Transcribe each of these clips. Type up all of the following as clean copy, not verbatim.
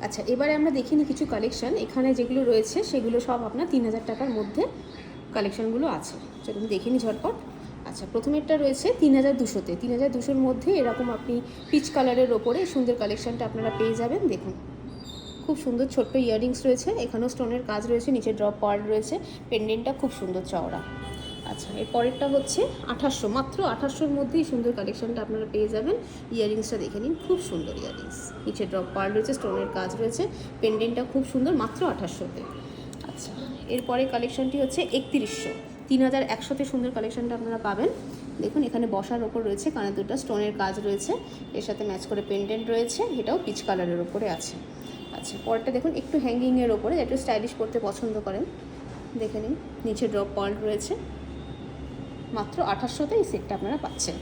আচ্ছা, এবারে আমরা দেখিনি কিছু কালেকশন। এখানে যেগুলো রয়েছে সেগুলো সব আপনার 3000 টাকার মধ্যে কালেকশানগুলো আছে। চলুন দেখে নিই ঝটপট। আচ্ছা, প্রথমেরটা রয়েছে 3200-তে। 3200-র মধ্যে এরকম আপনি পিচ কালারের ওপরে সুন্দর কালেকশানটা আপনারা পেয়ে যাবেন। দেখুন, খুব সুন্দর ছোট্ট ইয়াররিংস রয়েছে, এখানেও স্টোনের কাজ রয়েছে, নিচে ড্রপ পার্ল রয়েছে, পেন্ডেন্টটা খুব সুন্দর চওড়া। আচ্ছা, এর পরেরটা হচ্ছে 2800, মাত্র 2800-র মধ্যেই সুন্দর কালেকশানটা আপনারা পেয়ে যাবেন। ইয়াররিংসটা দেখে নিন, খুব সুন্দর ইয়াররিংস, নিচে ড্রপ পার্ল রয়েছে, স্টোনের কাজ রয়েছে, পেন্ডেন্টটা খুব সুন্দর, মাত্র 2800-তে। আচ্ছা, এরপরে কালেকশানটি হচ্ছে 3100। 3100-তে সুন্দর কালেকশানটা আপনারা পাবেন। দেখুন, এখানে বসার ওপর রয়েছে, কানে দুটো স্টোনের কাজ রয়েছে, এর সাথে ম্যাচ করে পেন্ডেন্ট রয়েছে, এটাও পিচ কালারের ওপরে আছে। আচ্ছা, পরেরটা দেখুন, একটু হ্যাঙ্গিংয়ের ওপরে, একটু স্টাইলিশ করতে পছন্দ করেন, দেখে নিন, নিচে ড্রপ পার্ল রয়েছে, মাত্র 2800-তে এই সেটটা আপনারা পাচ্ছেন।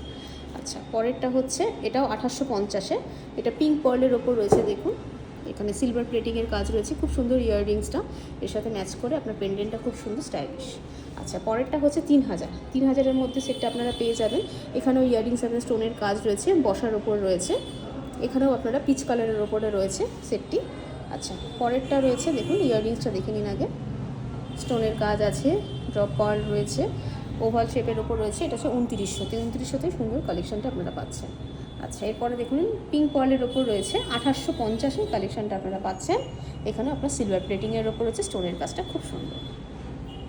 আচ্ছা, পরেরটা হচ্ছে এটাও 2850-এ, এটা পিঙ্ক পার্লের ওপর রয়েছে। দেখুন, এখানে সিলভার প্লেটিংয়ের কাজ রয়েছে, খুব সুন্দর ইয়াররিংসটা, এর সাথে ম্যাচ করে আপনার পেন্ডেন্টটা খুব সুন্দর স্টাইলিশ। আচ্ছা, পরেরটা হচ্ছে 3000। 3000-এর মধ্যে সেটটা আপনারা পেয়ে যাবেন। এখানেও ইয়াররিংস আপনার স্টোনের কাজ রয়েছে, বসার ওপর রয়েছে, এখানেও আপনারা পিচ কালারের ওপরে রয়েছে সেটটি। আচ্ছা, পরেরটা রয়েছে, দেখুন ইয়াররিংসটা দেখে নিন আগে, স্টোনের কাজ আছে, ড্রপ পার্ল রয়েছে, ওভাল শেপের ওপর রয়েছে, এটা হচ্ছে 2900-তে। 2900-তে সুন্দর কালেকশানটা আপনারা পাচ্ছেন। আচ্ছা, এরপরে দেখুন পিঙ্ক পার্লের ওপর রয়েছে, 2850-এ কালেকশানটা আপনারা পাচ্ছেন। এখানে আপনার সিলভার প্লেটিংয়ের ওপর রয়েছে, স্টোনের কাজটা খুব সুন্দর।